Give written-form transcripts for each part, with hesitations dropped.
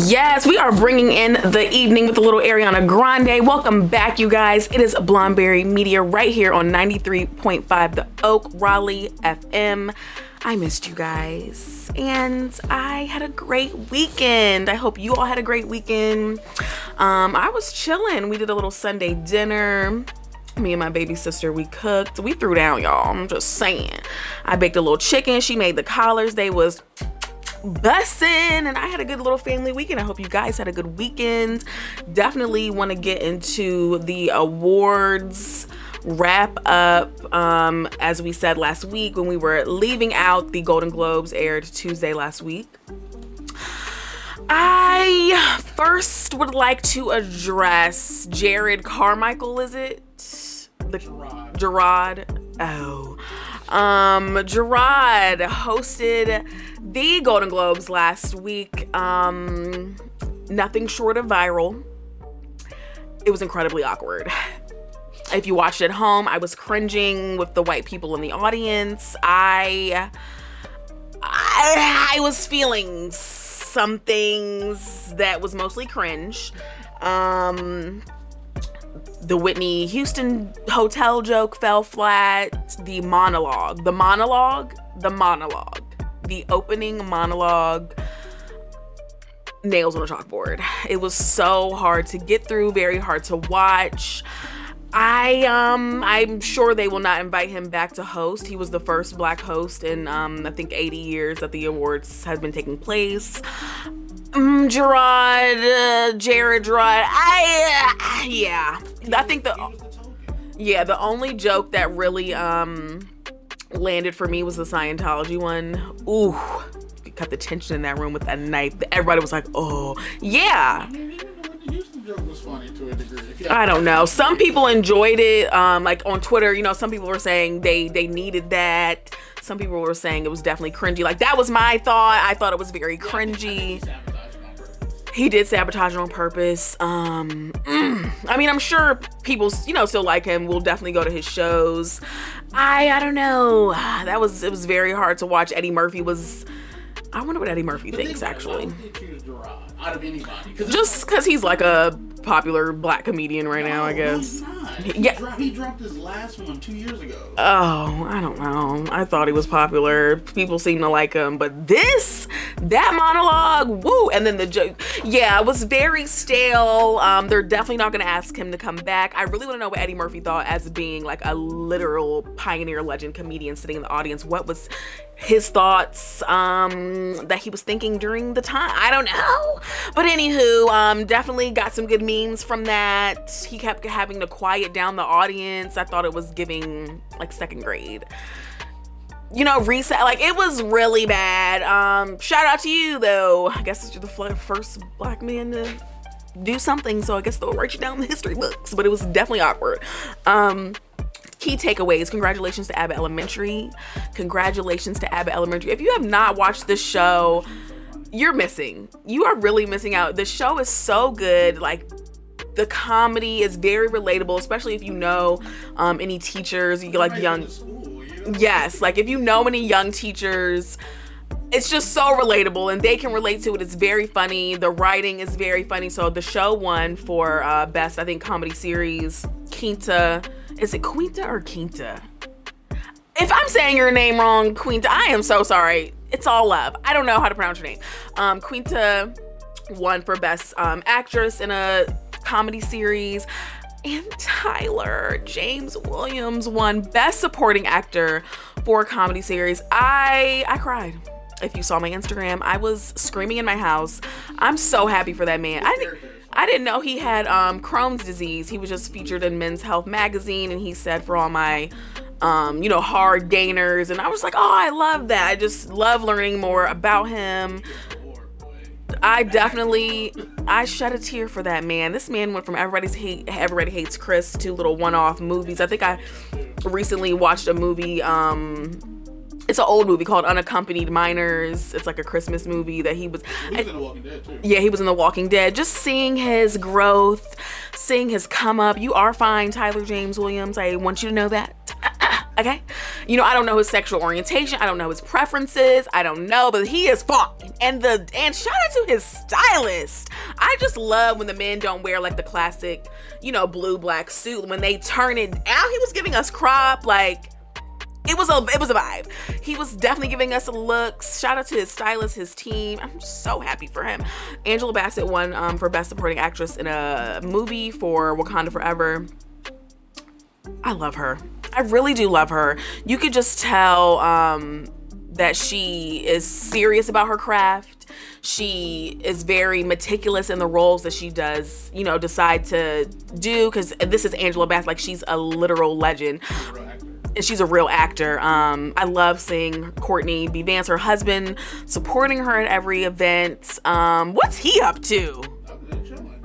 Yes, we are bringing in the evening with a little Ariana Grande. Welcome back, you guys. It is Blondeberry Media right here on 93.5 The Oak, Raleigh FM. I missed you guys, and I had a great weekend. I hope you all had a great weekend. I was chilling. We did a little Sunday dinner. Me and my baby sister, we cooked. We threw down, y'all. I'm just saying. I baked a little chicken. She made the collars. They was bussin', and I had a good little family weekend. I hope you guys had a good weekend. Definitely want to get into the awards wrap up. As we said last week when we were leaving out, the Golden Globes aired Tuesday last week. I first would like to address Jared Carmichael, is it? Gerard. Oh. Gerard hosted the Golden Globes last week. Nothing short of viral. It was incredibly awkward. If you watched at home, I was cringing with the white people in the audience. I was feeling some things that was mostly cringe. The Whitney Houston hotel joke fell flat. The opening monologue, nails on a chalkboard. It was so hard to get through, very hard to watch. I'm sure they will not invite him back to host. He was the first black host in I think 80 years that the awards has been taking place. Jared. I think the only joke that really landed for me was the Scientology one. Ooh, you cut the tension in that room with that knife. Everybody was like, oh yeah. Was funny to a degree. I don't know. Some people enjoyed it. Like on Twitter, some people were saying they needed that. Some people were saying it was definitely cringy. Like, that was my thought. I thought it was very cringy. He did sabotage on purpose. I mean, I'm sure people, still like him. Will definitely go to his shows. I don't know. It was very hard to watch. Eddie Murphy was. I wonder what Eddie Murphy thinks, actually. Out of anybody. Just because he's like a popular black comedian right now, I guess. He dropped his last one 2 years ago. Oh, I don't know. I thought he was popular. People seem to like him, but that monologue, woo! And then the joke, it was very stale. They're definitely not going to ask him to come back. I really want to know what Eddie Murphy thought as being like a literal pioneer legend comedian sitting in the audience. What was his thoughts that he was thinking during the time? I don't know. But anywho, definitely got some good memes from that. He kept having to quiet down the audience. I thought it was giving like second grade. Reset. Like, it was really bad. Shout out to you, though. I guess you're the first black man to do something, so I guess they'll write you down in the history books. But it was definitely awkward. Key takeaways. Congratulations to Abbott Elementary. If you have not watched this show, you're missing. You are really missing out. The show is so good. Like, the comedy is very relatable, especially if you know any teachers, like young. Yes, like if you know any young teachers, it's just so relatable and they can relate to it. It's very funny. The writing is very funny. So the show won for best, I think, comedy series. Quinta. Is it Quinta or Quinta? If I'm saying your name wrong, Quinta, I am so sorry. It's all love. I don't know how to pronounce your name. Quinta won for best actress in a comedy series. And Tyler James Williams won best supporting actor for a comedy series. I cried. If you saw my Instagram, I was screaming in my house. I'm so happy for that man. I didn't know he had Crohn's disease. He was just featured in Men's Health magazine, and he said, for all my hard gainers, and I was like, oh, I love that. I just love learning more about him. I shed a tear for that man. This man went from Everybody Hates Chris to little one-off movies. I think I recently watched a movie, it's an old movie called Unaccompanied Minors. It's like a Christmas movie that he was in The Walking Dead too. Yeah, he was in The Walking Dead. Just seeing his growth, seeing his come up. You are fine, Tyler James Williams. I want you to know that. Okay? You know, I don't know his sexual orientation. I don't know his preferences. I don't know, but he is fine. And shout out to his stylist. I just love when the men don't wear like the classic, you know, blue black suit. When they turn it out, he was giving us crop, like it was a vibe. He was definitely giving us looks. Shout out to his stylist, his team. I'm just so happy for him. Angela Bassett won for Best Supporting Actress in a movie for Wakanda Forever. I love her. I really do love her. You could just tell that she is serious about her craft. She is very meticulous in the roles that she does, you know, decide to do, because this is Angela Bassett. Like, she's a literal legend. And she's a real actor. I love seeing Courtney B. Vance, her husband, supporting her at every event. What's he up to?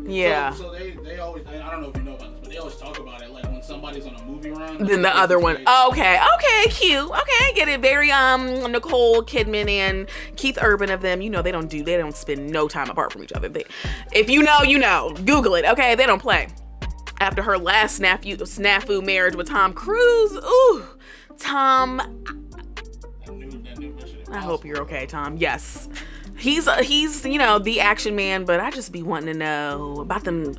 Yeah. So they always, I don't know if you know about this, but they always talk about it, like when somebody's on a movie run. Then the other one. Okay, cute. Okay, I get it. Very Nicole Kidman and Keith Urban of them. You know, they don't spend no time apart from each other. If you know, you know. Google it. Okay, they don't play. After her last snafu marriage with Tom Cruise. Ooh, Tom. I hope you're okay, Tom. Yes. He's you know, the action man, but I just be wanting to know about them.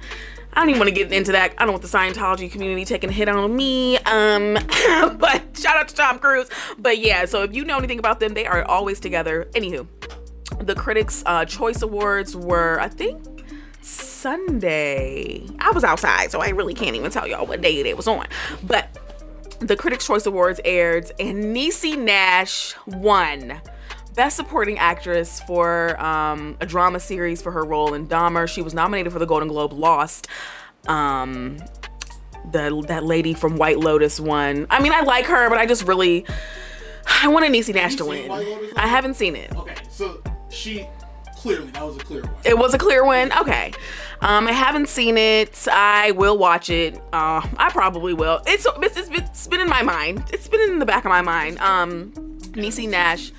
I don't even want to get into that. I don't want the Scientology community taking a hit on me. But shout out to Tom Cruise. But yeah, so if you know anything about them, they are always together. Anywho, the Critics' Choice Awards were, I think, Sunday. I was outside, so I really can't even tell y'all what day it was on. But the Critics' Choice Awards aired, and Niecy Nash won Best Supporting Actress for a drama series for her role in Dahmer. She was nominated for the Golden Globe, lost. That lady from White Lotus won. I mean, I like her, but I wanted Niecy Nash to win. I haven't seen it. Okay, so clearly, that was a clear one. It was a clear one? Okay. I haven't seen it. I will watch it. I probably will. It's been in my mind. It's been in the back of my mind. Niecy Nash,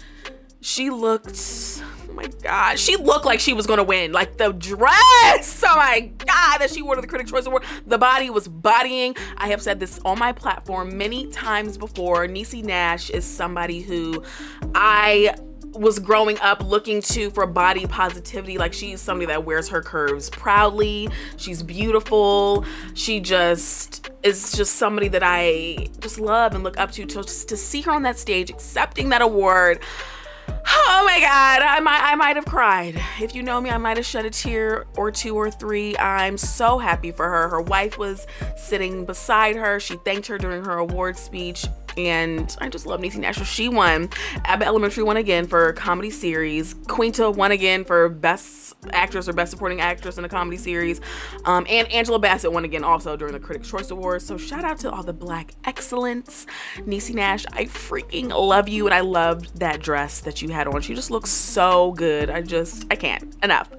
she looked, oh my God, she looked like she was gonna win. Like the dress, oh my God, that she wore to the Critics' Choice Award. The body was bodying. I have said this on my platform many times before. Niecy Nash is somebody who I was growing up looking to for body positivity. Like, she's somebody that wears her curves proudly. She's beautiful. She just is just somebody that I just love and look up to. Just to see her on that stage accepting that award. Oh my God, I might have cried. If you know me, I might have shed a tear or two or three. I'm so happy for her. Her wife was sitting beside her. She thanked her during her award speech. And I just love Niecy Nash. She won. Abbott Elementary won again for comedy series. Quinta won again for Best Actress or Best Supporting Actress in a comedy series. And Angela Bassett won again also during the Critics' Choice Awards. So shout out to all the Black excellence. Niecy Nash, I freaking love you. And I loved that dress that you had on. She just looks so good. I can't. Enough.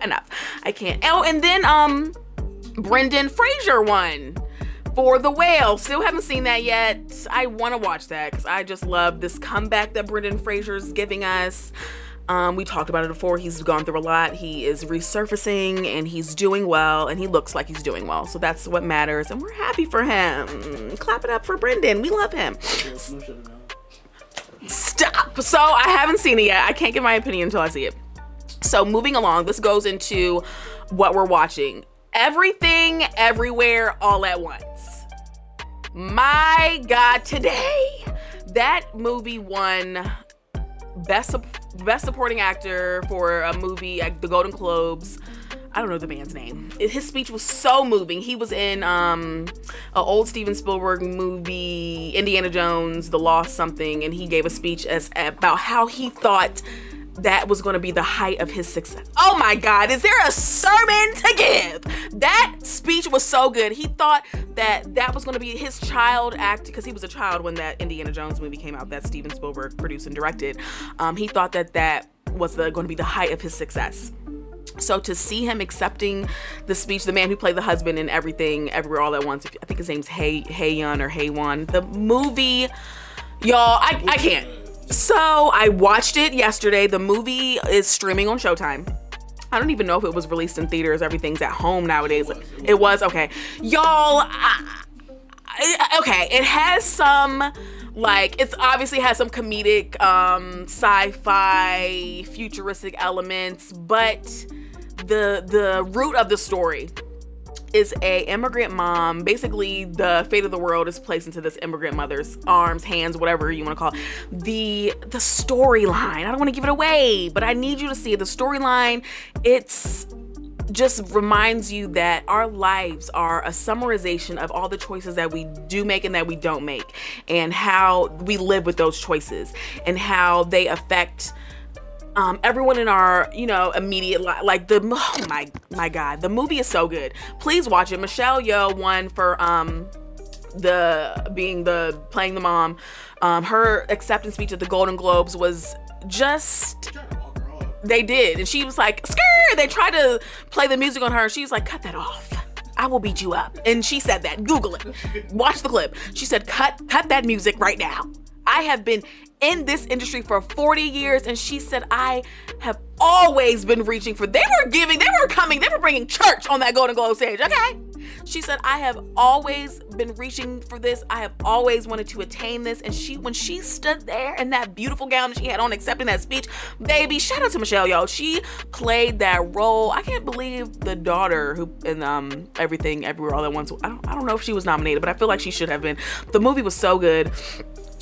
I can't. Oh, and then Brendan Fraser won for The Whale. Still haven't seen that yet. I want to watch that because I just love this comeback that Brendan Fraser's giving us. We talked about it before. He's gone through a lot. He is resurfacing and he's doing well, and he looks like he's doing well. So that's what matters, and we're happy for him. Clap it up for Brendan. We love him. Stop. So I haven't seen it yet. I can't give my opinion until I see it. So moving along, this goes into what we're watching. Everything, Everywhere, All at Once. My God, today, that movie won Best Supporting Actor for a movie at the Golden Globes. I don't know the man's name. His speech was so moving. He was in an old Steven Spielberg movie, Indiana Jones, The Lost something, and he gave a speech about how he thought that was going to be the height of his success. Oh my God, is there a sermon to give? That speech was so good. He thought that was going to be his child act, because he was a child when that Indiana Jones movie came out that Steven Spielberg produced and directed. He thought that was going to be the height of his success. So to see him accepting the speech, the man who played the husband in Everything, Everywhere, All at Once, I think his name's Hae-yun or Hae-won. The movie, y'all, I can't. So I watched it yesterday. The movie is streaming on Showtime. I don't even know if it was released in theaters. Everything's at home nowadays. It was? Okay. Y'all, okay. It has some Like, it's obviously has some comedic, sci-fi, futuristic elements, but the root of the story is a immigrant mom. Basically, the fate of the world is placed into this immigrant mother's arms, hands, whatever you want to call it. The storyline, I don't want to give it away, but I need you to see it. The storyline, it's just reminds you that our lives are a summarization of all the choices that we do make and that we don't make, and how we live with those choices and how they affect everyone in our, immediate life. Like oh my God, the movie is so good. Please watch it. Michelle Yeoh won for playing the mom. Her acceptance speech at the Golden Globes was just. They did, and she was like, "Skrr!" They tried to play the music on her, and she was like, "Cut that off. I will beat you up." And she said that. Google it. Watch the clip. She said, "Cut that music right now. I have been in this industry for 40 years, and she said, I have always been reaching for, they were bringing church on that Golden Globe stage, okay? She said, I have always been reaching for this. I have always wanted to attain this. And when she stood there in that beautiful gown that she had on accepting that speech, baby, shout out to Michelle Yeoh. She played that role. I can't believe the daughter who in Everything Everywhere All at Once. I don't know if she was nominated, but I feel like she should have been. The movie was so good.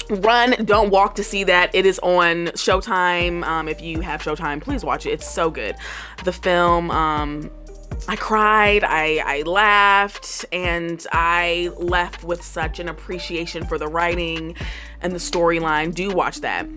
Run, don't walk to see that. It is on Showtime. If you have Showtime, please watch it. It's so good. The film, I cried, I laughed, and I left with such an appreciation for the writing and the storyline. Do watch that.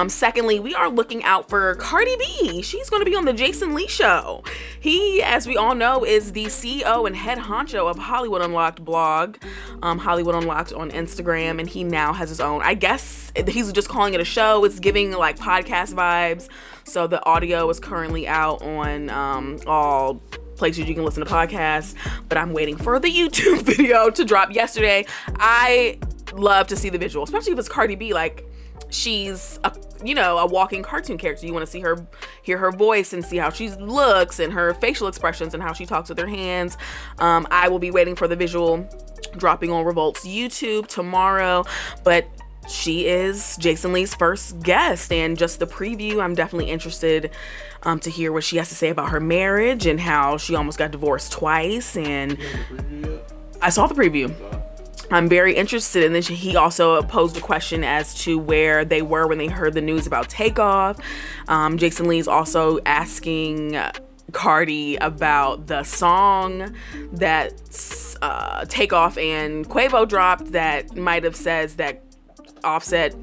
Secondly, we are looking out for Cardi B. She's going to be on the Jason Lee show. He, as we all know, is the CEO and head honcho of Hollywood Unlocked blog, Hollywood Unlocked on Instagram, and he now has his own. I guess he's just calling it a show. It's giving like podcast vibes. So the audio is currently out on all places you can listen to podcasts, but I'm waiting for the YouTube video to drop yesterday. I love to see the visual, especially if it's Cardi B. Like, she's a walking cartoon character. You want to see her, hear her voice, and see how she looks and her facial expressions and how she talks with her hands. I will be waiting for the visual dropping on Revolt's YouTube tomorrow, but she is Jason Lee's first guest, and just the preview, I'm definitely interested to hear what she has to say about her marriage and how she almost got divorced twice. And I saw the preview. I'm very interested. And then he also posed a question as to where they were when they heard the news about Takeoff. Jason Lee's also asking Cardi about the song that Takeoff and Quavo dropped that might have says that Offset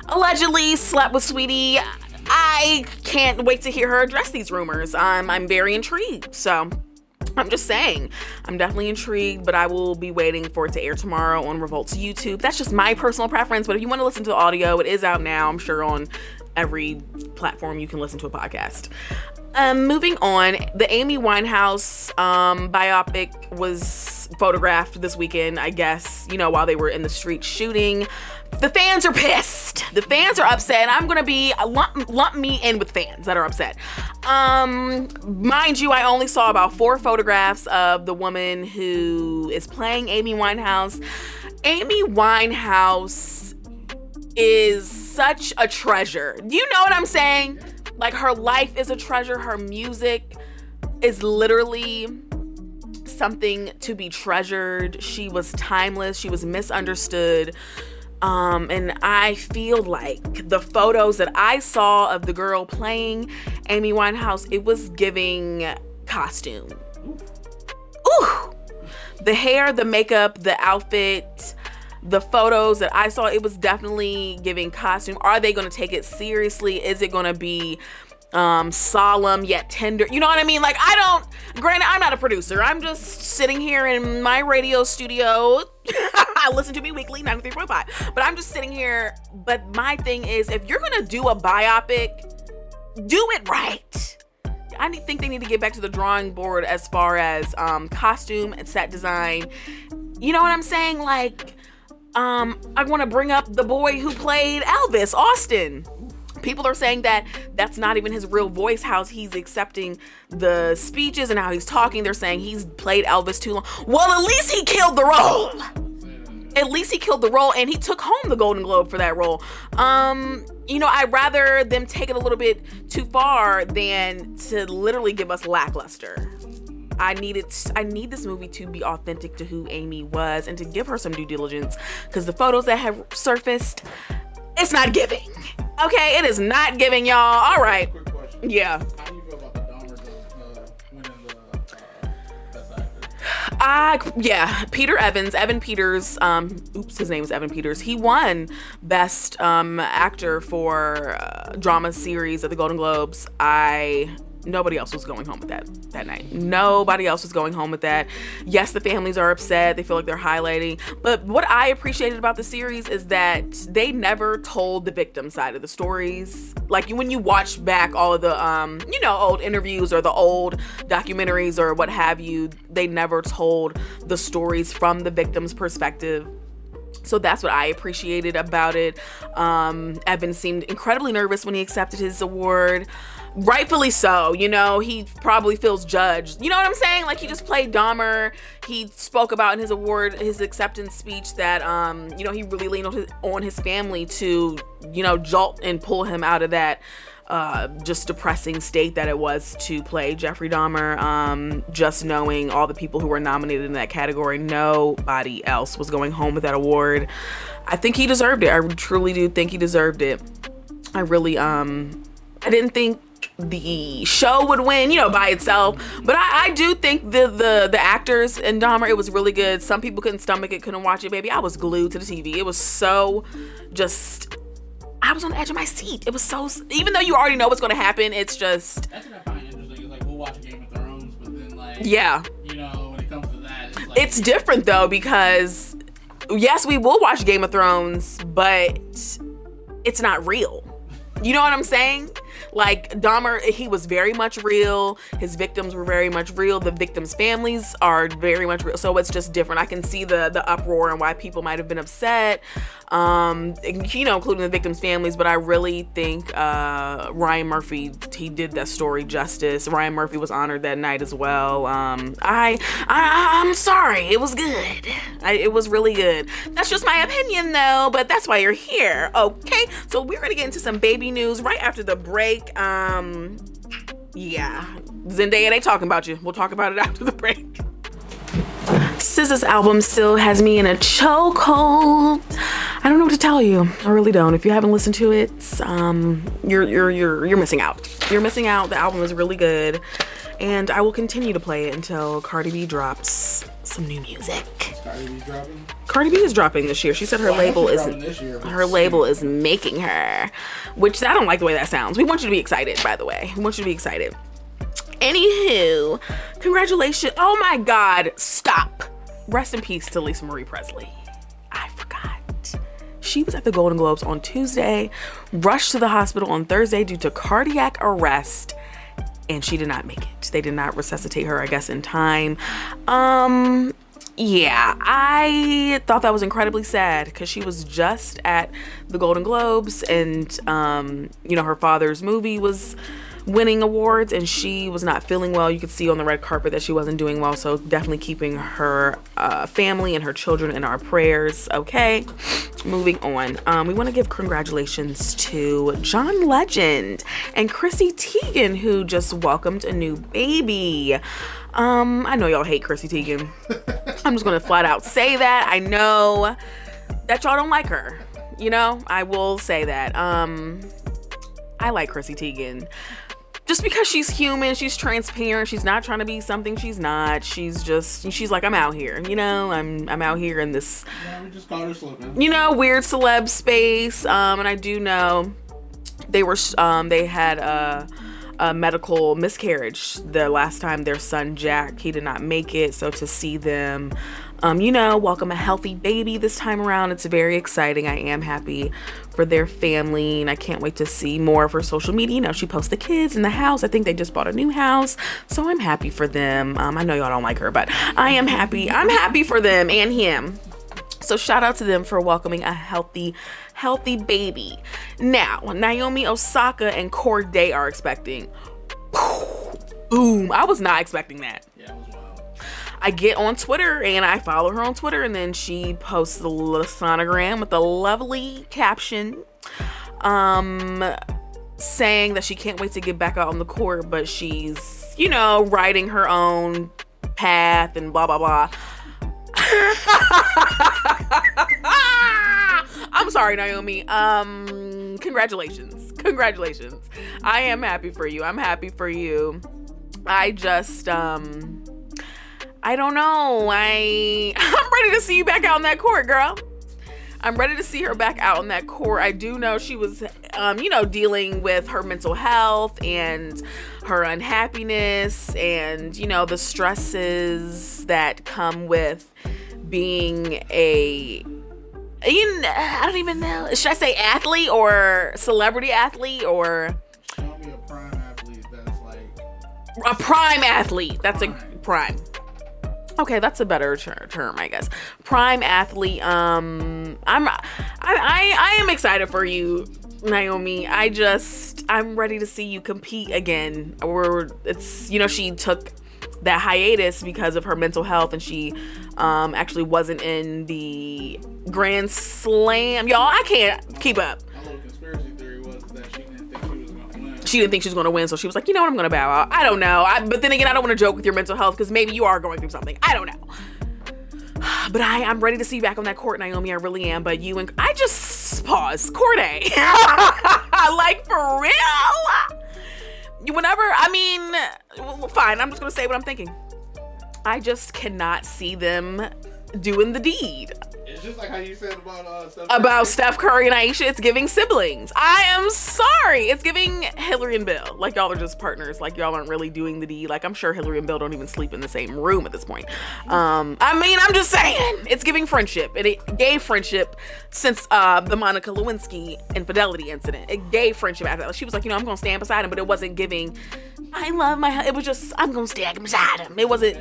allegedly slept with Sweetie. I can't wait to hear her address these rumors. I'm very intrigued. So I'm just saying, I'm definitely intrigued, but I will be waiting for it to air tomorrow on Revolt's YouTube. That's just my personal preference, but if you want to listen to the audio, it is out now, I'm sure, on every platform you can listen to a podcast. Moving on, the Amy Winehouse biopic was photographed this weekend, I guess, while they were in the street shooting. The fans are pissed. The fans are upset. I'm going to be, lump me in with fans that are upset. Mind you, I only saw about 4 photographs of the woman who is playing Amy Winehouse. Amy Winehouse is such a treasure. You know what I'm saying? Like, her life is a treasure. Her music is literally something to be treasured. She was timeless. She was misunderstood. And I feel like the photos that I saw of the girl playing Amy Winehouse, it was giving costume. Ooh! The hair, the makeup, the outfit, the photos that I saw, it was definitely giving costume. Are they going to take it seriously? Is it going to be solemn yet tender? You know what I mean? Like, granted, I'm not a producer. I'm just sitting here in my radio studio. Listen to me weekly, 93.5. But I'm just sitting here. But my thing is, if you're going to do a biopic, do it right. I think they need to get back to the drawing board as far as costume and set design. You know what I'm saying? Like, I want to bring up the boy who played Elvis, Austin. People are saying that that's not even his real voice, how he's accepting the speeches and how he's talking. They're saying he's played Elvis too long. Well, at least he killed the role. at least he killed the role, and he took home the Golden Globe for that role. I'd rather them take it a little bit too far than to literally give us lackluster. I need this movie to be authentic to who Amy was and to give her some due diligence, because the photos that have surfaced, it's not giving. Okay, it is not giving, y'all. All right. Quick question. Yeah. How do you feel about the Dahmer winning the Best Actor? Peter Evans, Evan Peters, his name is Evan Peters. He won Best Actor for Drama Series at the Golden Globes. Nobody else was going home with that night. Nobody else was going home with that. Yes, the families are upset. They feel like they're highlighting. But what I appreciated about the series is that they never told the victim side of the stories. Like when you watch back all of the, old interviews or the old documentaries or what have you, they never told the stories from the victim's perspective. So that's what I appreciated about it. Evan seemed incredibly nervous when he accepted his award. Rightfully so, he probably feels judged. You know what I'm saying? Like, he just played Dahmer. He spoke about in his acceptance speech that, he really leaned on his family to, jolt and pull him out of that just depressing state that it was to play Jeffrey Dahmer. Just knowing all the people who were nominated in that category, nobody else was going home with that award. I think he deserved it. I truly do think he deserved it. I really, I didn't think the show would win, by itself, but I do think the actors in Dahmer, it was really good. Some people couldn't stomach it, couldn't watch it, baby. I was glued to the TV. It was so I was on the edge of my seat. It was so, even though you already know what's going to happen, it's just. That's what I find interesting. It's like, we'll watch Game of Thrones, but then yeah, when it comes to that, it's like. It's different though, because yes, we will watch Game of Thrones, but it's not real. You know what I'm saying? Like, Dahmer, he was very much real. His victims were very much real. The victims' families are very much real. So it's just different. I can see the uproar and why people might have been upset, including the victims' families. But I really think Ryan Murphy, he did that story justice. Ryan Murphy was honored that night as well. I'm sorry. It was good. It was really good. That's just my opinion, though. But that's why you're here. Okay? So we're going to get into some baby news right after the break. Zendaya, they talking about you. We'll talk about it after the break. SZA's album still has me in a chokehold. I don't know what to tell you. I really don't. If you haven't listened to it, you're missing out. You're missing out. The album is really good, and I will continue to play it until Cardi B drops some new music. Is Cardi B dropping? Cardi B is dropping this year. She said her label is making her, which I don't like the way that sounds. We want you to be excited, by the way. We want you to be excited. Anywho, congratulations. Oh my God, stop. Rest in peace to Lisa Marie Presley. I forgot. She was at the Golden Globes on Tuesday, rushed to the hospital on Thursday due to cardiac arrest, and she did not make it. They did not resuscitate her, I guess, in time. Yeah, I thought that was incredibly sad because she was just at the Golden Globes and, her father's movie was winning awards and she was not feeling well. You could see on the red carpet that she wasn't doing well. So definitely keeping her family and her children in our prayers. Okay, moving on. We want to give congratulations to John Legend and Chrissy Teigen, who just welcomed a new baby. I know y'all hate Chrissy Teigen. I'm just gonna flat out say that. I know that y'all don't like her. I will say that. I like Chrissy Teigen. Just because she's human, she's transparent, she's not trying to be something she's not. She's like, I'm out here, I'm out here in this, we just call her slipping. Weird celeb space. And I do know they had a medical miscarriage the last time. Their son Jack, he did not make it. So to see them, welcome a healthy baby this time around, it's very exciting. I am happy for their family, and I can't wait to see more of her social media. She posts the kids in the house. I think they just bought a new house, so I'm happy for them. I know y'all don't like her, but I am happy. I'm happy for them and him. So shout out to them for welcoming a healthy baby. Now, Naomi Osaka and Corday are expecting. Boom. I was not expecting that. Yeah, it was wild. I get on Twitter and I follow her on Twitter, and then she posts a sonogram with a lovely caption saying that she can't wait to get back out on the court, but she's, you know, riding her own path and blah blah blah. I'm sorry, Naomi. Congratulations. I am happy for you. I just I don't know. I'm ready to see you back out on that court, girl. I'm ready to see her back out on that court. I do know she was, you know, dealing with her mental health and her unhappiness and, you know, the stresses that come with being I don't even know. Should I say athlete or celebrity athlete or? Show me a prime athlete that's like. A prime athlete. That's a prime. Okay, that's a better term, I guess. Prime athlete. I am excited for you, Naomi. I'm ready to see you compete again. It's, you know, she took that hiatus because of her mental health, and she actually wasn't in the Grand Slam. Y'all, I can't keep up. My little conspiracy theory was that she didn't think she was going to win. She didn't think she was going to win, so she was like, you know what, I'm going to bow out. I don't know. But then again, I don't want to joke with your mental health because maybe you are going through something. I don't know. But I'm ready to see you back on that court, Naomi. I really am. But you and I just pause. Corday. Like, for real? Fine. I'm just going to say what I'm thinking. I just cannot see them doing the deed. It's just like how you said about Steph Curry and Aisha. It's giving siblings. I am sorry. It's giving Hillary and Bill. Like, y'all are just partners. Like, y'all aren't really doing the deed. Like, I'm sure Hillary and Bill don't even sleep in the same room at this point. I'm just saying. It's giving friendship. It gave friendship since the Monica Lewinsky infidelity incident. It gave friendship after that. She was like, you know, I'm going to stand beside him, but it wasn't giving, I love my husband. It was just, I'm going to stand beside him. It wasn't,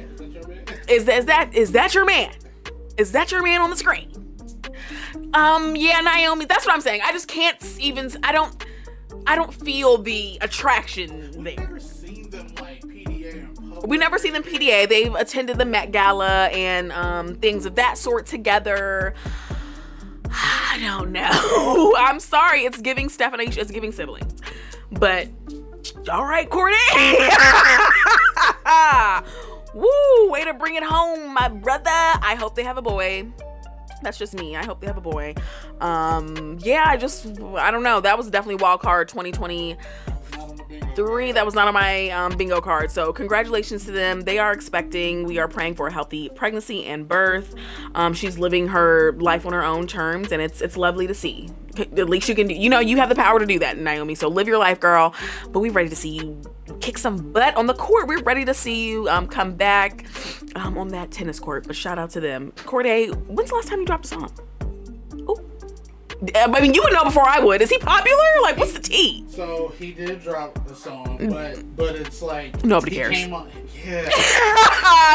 is that your man? Is that your man on the screen? Yeah, Naomi, that's what I'm saying. I just can't even, I don't feel the attraction there. We've never seen them like PDA in public. We never seen them PDA. They've attended the Met Gala and things of that sort together. I don't know. I'm sorry. It's giving Stephanie, it's giving siblings. But, all right, Courtney. Woo, way to bring it home, my brother. I hope they have a boy. That's just me. I hope they have a boy. Yeah, I don't know. That was definitely wild card 2023. That was not on my bingo card. So congratulations to them. They are expecting. We are praying for a healthy pregnancy and birth. She's living her life on her own terms, and it's lovely to see. At least you can do, you know, you have the power to do that, Naomi. So live your life, girl. But we're ready to see you kick some butt on the court. We're ready to see you come back on that tennis court. But shout out to them. Corday, when's the last time you dropped a song? Oh, I mean, you would know before I would. Is he popular? Like, what's the tea? So he did drop the song, but it's like nobody cares. Yeah.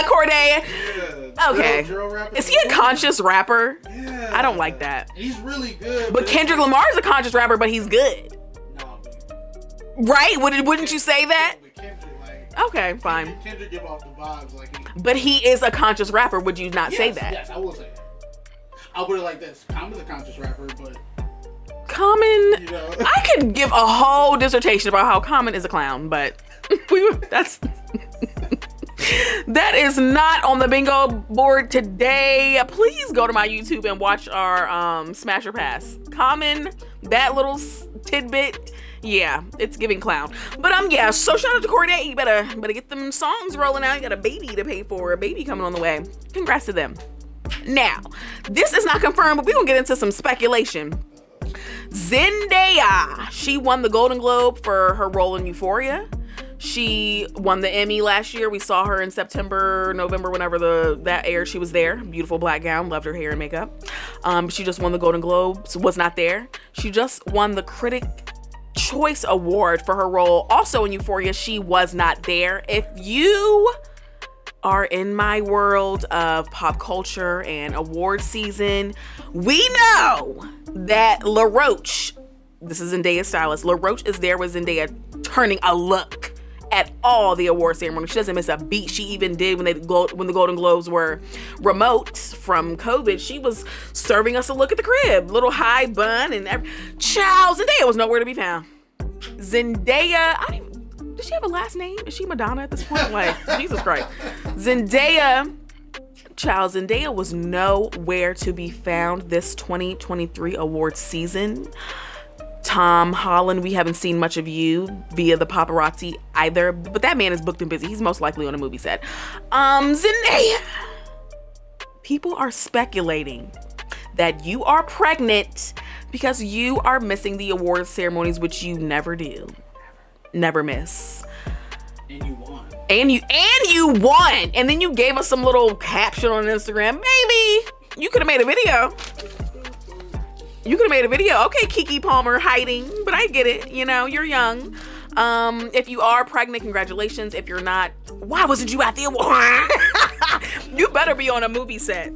Corday. Yeah. Okay. Is he a conscious rapper? Yeah. I don't like that. He's really good. But Kendrick Lamar is a conscious rapper, but he's good. No, right? Wouldn't you say that? Kendrick, okay, fine. Kendrick give off the vibes like he. But he is a conscious rapper. Would you not say that? Yes, I will say that. I put it like this. Common's a conscious rapper, but Common, you know. I could give a whole dissertation about how Common is a clown, but that is not on the bingo board today. Please go to my YouTube and watch our Smash or Pass. Common, that little tidbit, yeah, it's giving clown. But yeah, so shout out to Corday. You better get them songs rolling out. You got a baby to pay for, a baby coming on the way. Congrats to them. Now, this is not confirmed, but we're gonna get into some speculation. Zendaya, she won the Golden Globe for her role in Euphoria. She won the Emmy last year. We saw her in September, November, whenever that aired. She was there. Beautiful black gown. Loved her hair and makeup. She just won the Golden Globe. So was not there. She just won the Critic Choice Award for her role. Also in Euphoria, she was not there. If you are in my world of pop culture and award season, we know that LaRoche, this is Zendaya's stylist, LaRoche is there with Zendaya turning a look at all the award ceremony. She doesn't miss a beat. She even did when the Golden Globes were remote from COVID. She was serving us a look at the crib, little high bun and child. Zendaya was nowhere to be found. Zendaya, did she have a last name? Is she Madonna at this point? Like, Jesus Christ. Zendaya was nowhere to be found this 2023 award season. Tom Holland, we haven't seen much of you via the paparazzi either, but that man is booked and busy. He's most likely on a movie set. Zendaya, people are speculating that you are pregnant because you are missing the awards ceremonies, which you never do. Never miss. And you won. And you won. And then you gave us some little caption on Instagram. Maybe you could have made a video. Okay, Keke Palmer hiding, but I get it. You know, you're young. If you are pregnant, congratulations. If you're not, why wasn't you at the award? You better be on a movie set.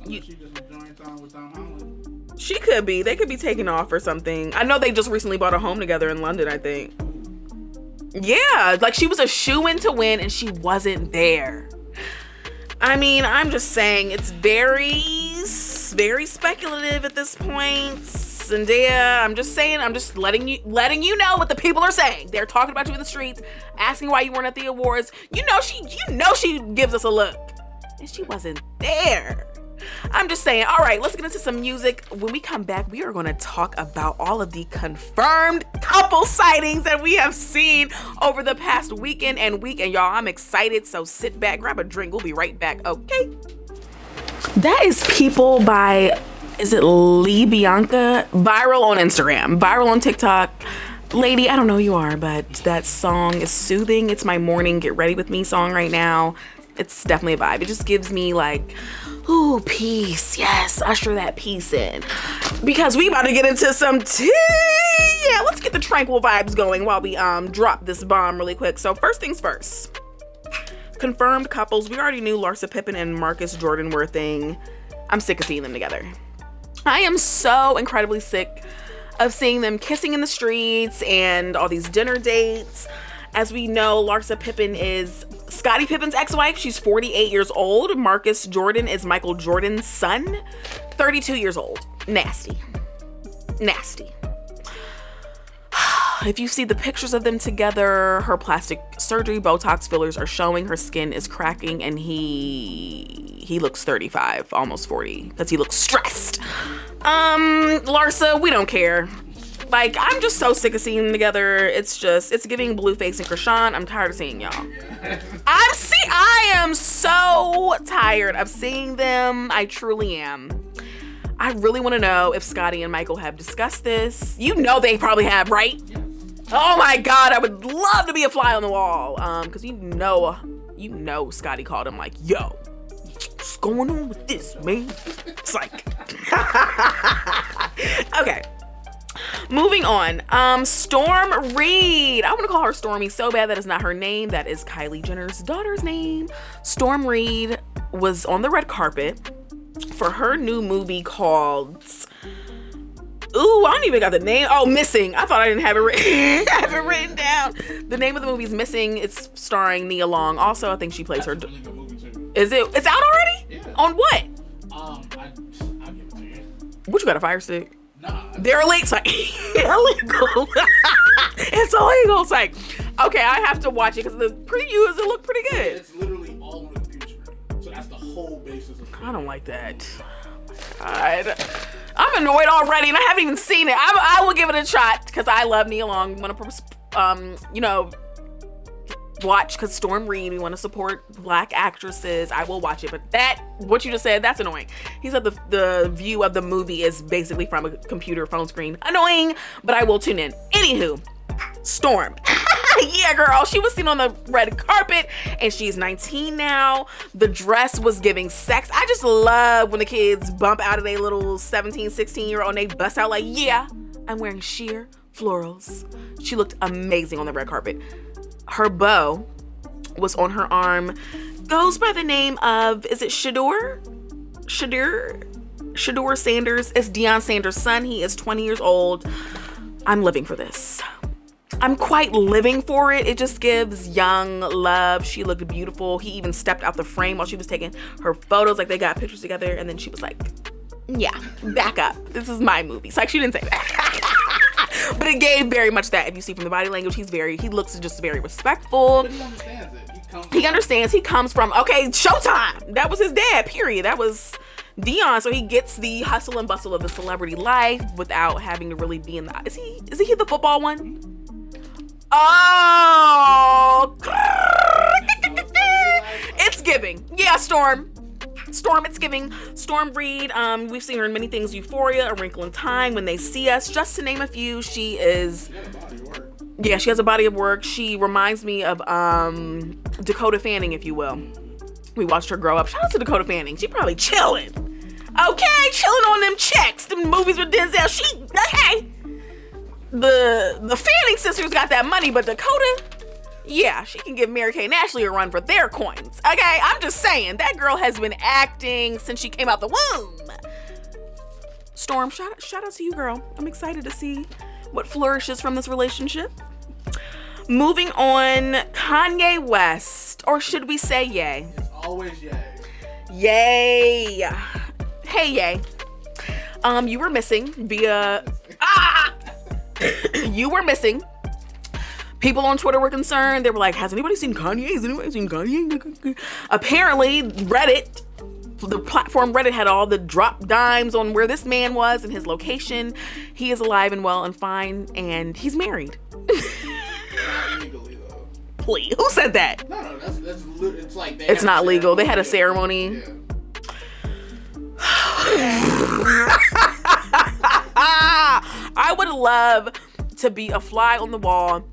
She just enjoying time with Tom Holland. She could be. They could be taking off or something. I know they just recently bought a home together in London, I think. Yeah, like she was a shoo-in to win and she wasn't there. I mean, I'm just saying it's very speculative at this point. Zendaya, I'm just letting you know what the people are saying. They're talking about you in the streets, asking why you weren't at the awards. You know she gives us a look. And she wasn't there. I'm just saying, all right, let's get into some music. When we come back, we are going to talk about all of the confirmed couple sightings that we have seen over the past weekend and week. And y'all, I'm excited. So sit back, grab a drink. We'll be right back. Okay. That is People by, is it Lee Bianca? Viral on Instagram, viral on TikTok. Lady, I don't know who you are, but that song is soothing. It's my morning get ready with me song right now. It's definitely a vibe. It just gives me like, ooh, peace. Yes, usher that peace in. Because we about to get into some tea. Yeah, let's get the tranquil vibes going while we drop this bomb really quick. So first things first. Confirmed couples. We already knew Larsa Pippen and Marcus Jordan were a thing. I'm sick of seeing them together. I am so incredibly sick of seeing them kissing in the streets and all these dinner dates. As we know, Larsa Pippen is Scottie Pippen's ex-wife. She's 48 years old. Marcus Jordan is Michael Jordan's son, 32 years old. Nasty. If you see the pictures of them together, her plastic surgery, Botox fillers are showing. Her skin is cracking and he looks 35, almost 40, because he looks stressed. Larsa, we don't care. Like, I'm just so sick of seeing them together. It's giving Blueface and Krishan. I'm tired of seeing y'all. I am so tired of seeing them. I truly am. I really want to know if Scottie and Michael have discussed this. You know they probably have, right? Oh my God, I would love to be a fly on the wall. Because you know Scottie called him like, yo, what's going on with this, man? It's like, okay. Moving on, Storm Reid. I want to call her Stormy so bad. That is not her name. That is Kylie Jenner's daughter's name. Storm Reid was on the red carpet for her new movie called, ooh, I don't even got the name. Oh, Missing. I thought I didn't have it written down. The name of the movie is Missing. It's starring Nia Long. Also, I think she plays her. That's a really good movie too. Is it? It's out already? Yeah. On what? I'll give it to you. What, you got a Fire Stick? Nah. They're illegal. Illegal. It's illegal. It's like, okay, I have to watch it because the previews, it look pretty good. It's literally all on the computer screen. So that's the whole basis of the I don't like that. God. I'm annoyed already and I haven't even seen it. I will give it a shot because I love Nia Long. I'm gonna, watch because Storm Reid, we want to support Black actresses. I will watch it, but what you just said, that's annoying. He said the view of the movie is basically from a computer phone screen. Annoying, but I will tune in. Anywho, Storm. Yeah, girl, she was seen on the red carpet and she's 19 now. The dress was giving sex. I just love when the kids bump out of their little 17, 16-year-old and they bust out like, yeah, I'm wearing sheer florals. She looked amazing on the red carpet. Her bow was on her arm. Goes by the name of, is it Shador Sanders. It's Deion Sanders' son. He is 20 years old. I'm living for this. I'm quite living for it. It just gives young love. She looked beautiful. He even stepped out the frame while she was taking her photos. Like, they got pictures together, and then she was like, yeah, back up. This is my movie. It's like, she didn't say that. But it gave very much that. If you see from the body language, he looks just very respectful. But he understands it. He understands. He comes from, okay, Showtime. That was his dad, period. That was Dion. So he gets the hustle and bustle of the celebrity life without having to really be in the, is he the football one? Oh, it's giving. Yeah, Storm, it's giving. Storm Breed, we've seen her in many things. Euphoria, A Wrinkle in Time, When They See Us, just to name a few. She has a body of work. She reminds me of Dakota Fanning, if you will. We watched her grow up. Shout out to Dakota Fanning. She probably chilling. Okay, chilling on them checks. Them movies with Denzel. Okay. The Fanning sisters got that money, but Dakota, yeah, she can give Mary-Kate and Ashley a run for their coins. Okay, I'm just saying, that girl has been acting since she came out the womb. Storm, shout out to you, girl. I'm excited to see what flourishes from this relationship. Moving on, Kanye West, or should we say Ye? It's always Ye. Yay. Hey, Ye. You were missing via... You were missing. People on Twitter were concerned. They were like, has anybody seen Kanye? Apparently, Reddit, the platform Reddit, had all the drop dimes on where this man was and his location. He is alive and well and fine, and he's married. Not legally, though. Please, who said that? No, it's like it's not legal. They had a ceremony. Yeah. I would love to be a fly on the wall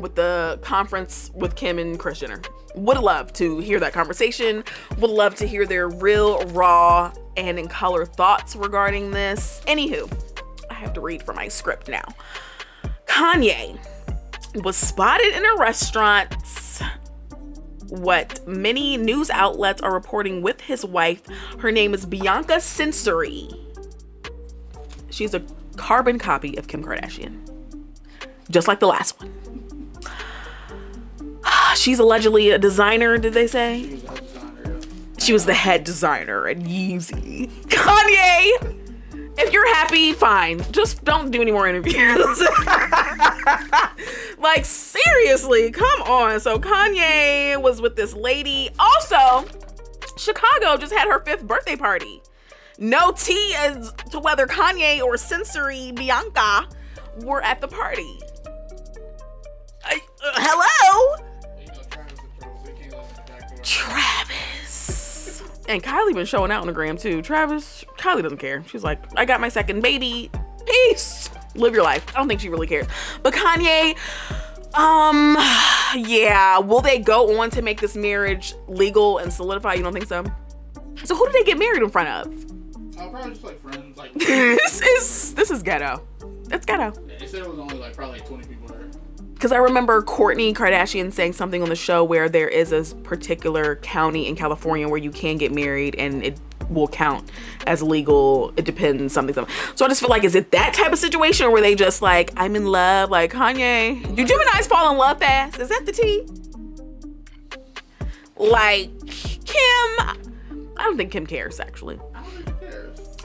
with the conference with Kim and Kris Jenner. Would love to hear that conversation. Would love to hear their real, raw, and in color thoughts regarding this. Anywho, I have to read from my script now. Kanye was spotted in a restaurant, what many news outlets are reporting, with his wife. Her name is Bianca Sensory. She's a carbon copy of Kim Kardashian, just like the last one. She's allegedly a designer, did they say? She was the head designer at Yeezy. Kanye, if you're happy, fine. Just don't do any more interviews. Like, seriously, come on. So Kanye was with this lady. Also, Chicago just had her 5th birthday party. No tea as to whether Kanye or Sensory Bianca were at the party. Hello? Travis. And Kylie been showing out on the gram too. Kylie doesn't care. She's like, I got my second baby. Peace. Live your life. I don't think she really cares. But Kanye, yeah. Will they go on to make this marriage legal and solidify? You don't think so? So who did they get married in front of? Probably just like friends. Like this is ghetto. It's ghetto. Yeah, they said it was only like probably like 20 people there. Because I remember Kourtney Kardashian saying something on the show where there is a particular county in California where you can get married and it will count as legal. It depends, something. So I just feel like, is it that type of situation, or were they just like, I'm in love, like Kanye? Do Geminis fall in love fast? Is that the tea? Like, Kim, I don't think Kim cares, actually.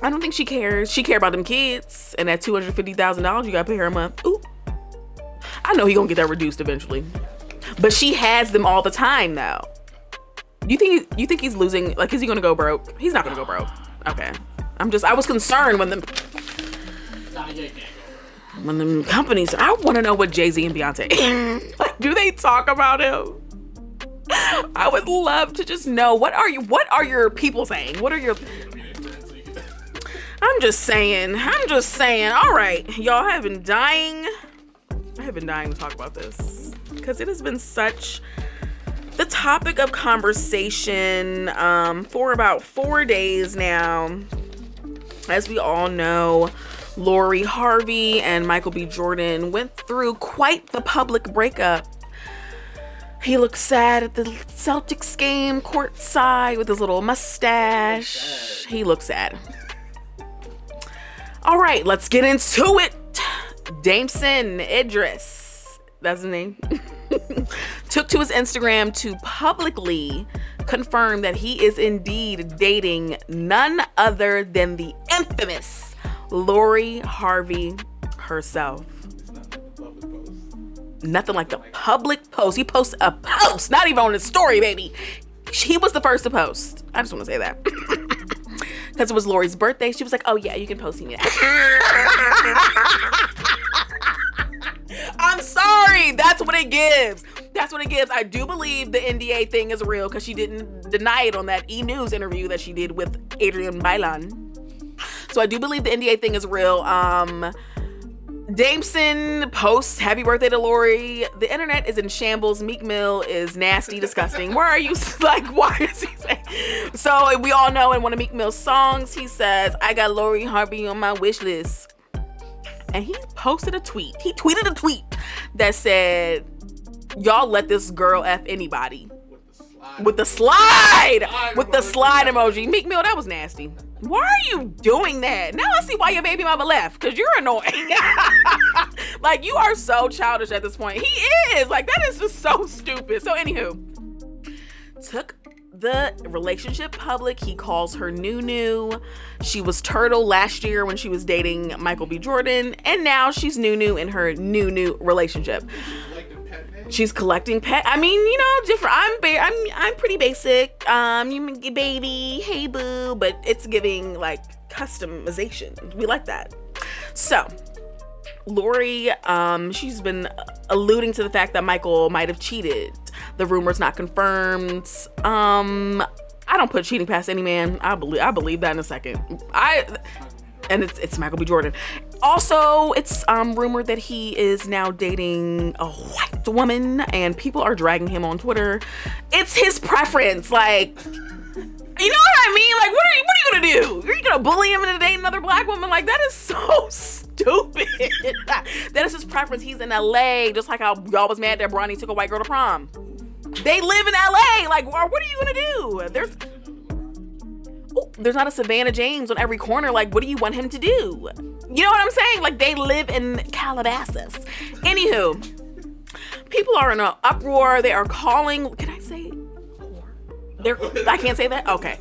I don't think she cares. She care about them kids, and that $250,000 you gotta pay her a month. Ooh. I know he gonna get that reduced eventually, but she has them all the time though. You think he's losing? Like, is he gonna go broke? He's not gonna go broke. Okay. I was concerned when them companies. I want to know what Jay-Z and Beyonce, like, do they talk about him? I would love to just know, what are your people saying? What are your... I'm just saying. All right, y'all, I have been dying to talk about this because it has been such the topic of conversation for about 4 days now. As we all know, Lori Harvey and Michael B. Jordan went through quite the public breakup. He looked sad at the Celtics game courtside with his little mustache. He looked sad. All right, let's get into it. Dameson Idris, that's his name, took to his Instagram to publicly confirm that he is indeed dating none other than the infamous Lori Harvey herself. Nothing like the public post. He posts a post, not even on his story, baby. He was the first to post. I just want to say that. Because it was Lori's birthday. She was like, oh yeah, you can post me that. I'm sorry. That's what it gives. That's what it gives. I do believe the NDA thing is real because she didn't deny it on that E! News interview that she did with Adrian Bailan. So I do believe the NDA thing is real. Dameson posts happy birthday to Lori. The internet is in shambles. Meek Mill is nasty, disgusting. Where are you? Like, why is he saying? So we all know in one of Meek Mill's songs, he says, I got Lori Harvey on my wish list. And he posted a tweet. He tweeted a tweet that said, y'all let this girl F anybody. With the slide emoji. Meek Mill, that was nasty. Why are you doing that? Now I see why your baby mama left, because you're annoying. Like, you are so childish at this point. He is. Like, that is just so stupid. So anywho, took the relationship public. He calls her Nunu. She was Turtle last year when she was dating Michael B. Jordan, and now she's Nunu in her Nunu relationship. She's collecting pet. I mean, you know, different. I'm pretty basic. You baby, hey boo, but it's giving like customization. We like that. So, Lori, she's been alluding to the fact that Michael might have cheated. The rumor's not confirmed. I don't put cheating past any man. I believe that in a second. And it's Michael B. Jordan. Also, it's rumored that he is now dating a white woman, and people are dragging him on Twitter. It's his preference. Like, you know what I mean? Like, what are you gonna do? Are you gonna bully him into dating another black woman? Like, that is so stupid. That is his preference. He's in LA, just like how y'all was mad that Bronny took a white girl to prom. They live in LA. Like, what are you gonna do? There's not a Savannah James on every corner. Like, what do you want him to do? You know what I'm saying? Like, they live in Calabasas. Anywho, people are in an uproar. They are calling, can I say? I can't say that? Okay.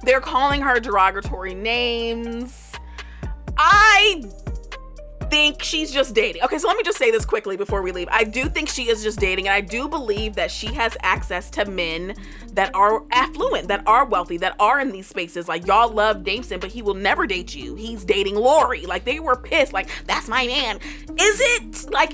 They're calling her derogatory names. I think she's just dating. Okay, so let me just say this quickly before we leave. I do think she is just dating, and I do believe that she has access to men that are affluent, that are wealthy, that are in these spaces. Like, y'all love Dameson, but he will never date you. He's dating Lori. Like, they were pissed. Like, that's my man. Is it? Like,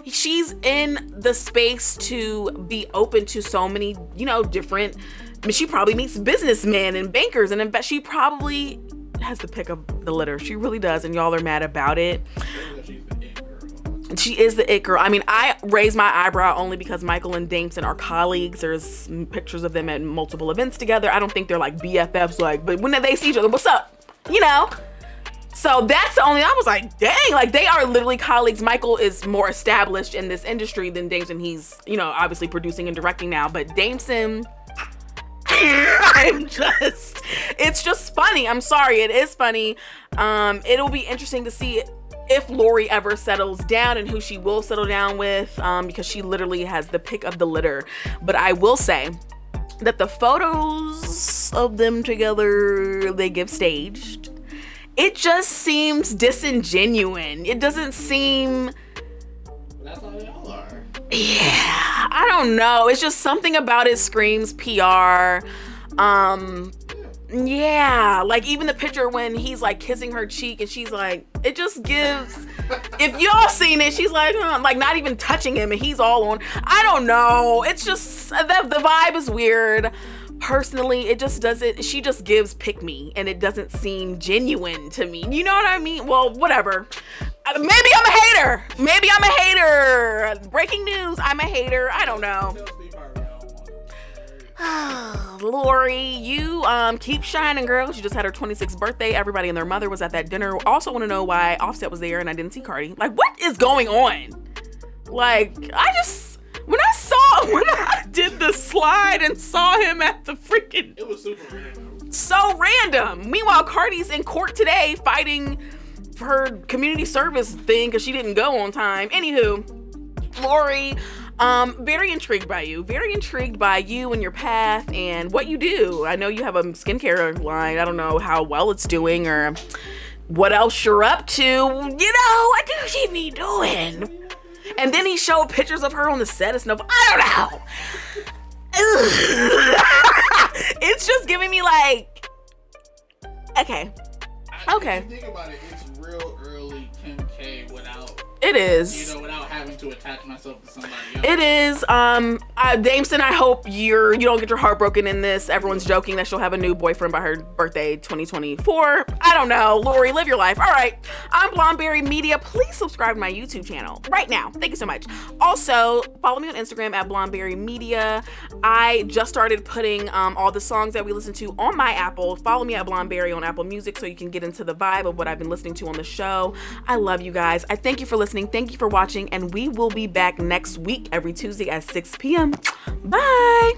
she's in the space to be open to so many, you know, different. I mean, she probably meets businessmen and bankers, and she probably has the pick of the litter. She really does, and y'all are mad about it. She is the it girl. I mean, I raise my eyebrow only because Michael and Dameson are colleagues. There's pictures of them at multiple events together. I don't think they're like BFFs, like, but when they see each other, what's up? You know? So that's the only, I was like, dang, like, they are literally colleagues. Michael is more established in this industry than Dameson. He's, you know, obviously producing and directing now, but Dameson, it's just funny. I'm sorry, it is funny. It'll be interesting to see if Lori ever settles down and who she will settle down with, because she literally has the pick of the litter. But I will say that the photos of them together, they give staged. It just seems disingenuous. It doesn't seem. That's how they all are. Yeah, I don't know. It's just something about it screams PR. Yeah, like even the picture when he's like kissing her cheek and she's like, it just gives, if y'all seen it, she's like, like not even touching him and he's all on. I don't know. It's just, the vibe is weird. Personally, it just doesn't, she just gives pick me and it doesn't seem genuine to me. You know what I mean? Well, whatever. Maybe I'm a hater. Maybe I'm a hater. Breaking news, I'm a hater. I don't know. Lori, you keep shining, girl. She just had her 26th birthday. Everybody and their mother was at that dinner. Also want to know why Offset was there and I didn't see Cardi. Like, what is going on? Like, when I did the slide and saw him at the freaking, it was super random. So random. Meanwhile, Cardi's in court today fighting for her community service thing because she didn't go on time. Anywho, Lori, very intrigued by you. Very intrigued by you and your path and what you do. I know you have a skincare line. I don't know how well it's doing or what else you're up to. You know, what do she be doing? And then he showed pictures of her on the set of stuff. I don't know. It's just giving me like, okay. If you think about it, it's real early Kim K without, it is, without having to attach myself to somebody else. It is. Dameson, I hope you don't get your heart broken in this. Everyone's joking that she'll have a new boyfriend by her birthday 2024. I don't know. Lori, live your life. All right. I'm Blondeberry Media. Please subscribe to my YouTube channel right now. Thank you so much. Also, follow me on Instagram at Blondeberry Media. I just started putting all the songs that we listen to on my Apple. Follow me at Blondeberry on Apple Music so you can get into the vibe of what I've been listening to on the show. I love you guys. I thank you for listening. Thank you for watching, and we will be back next week every Tuesday at 6 p.m. Bye.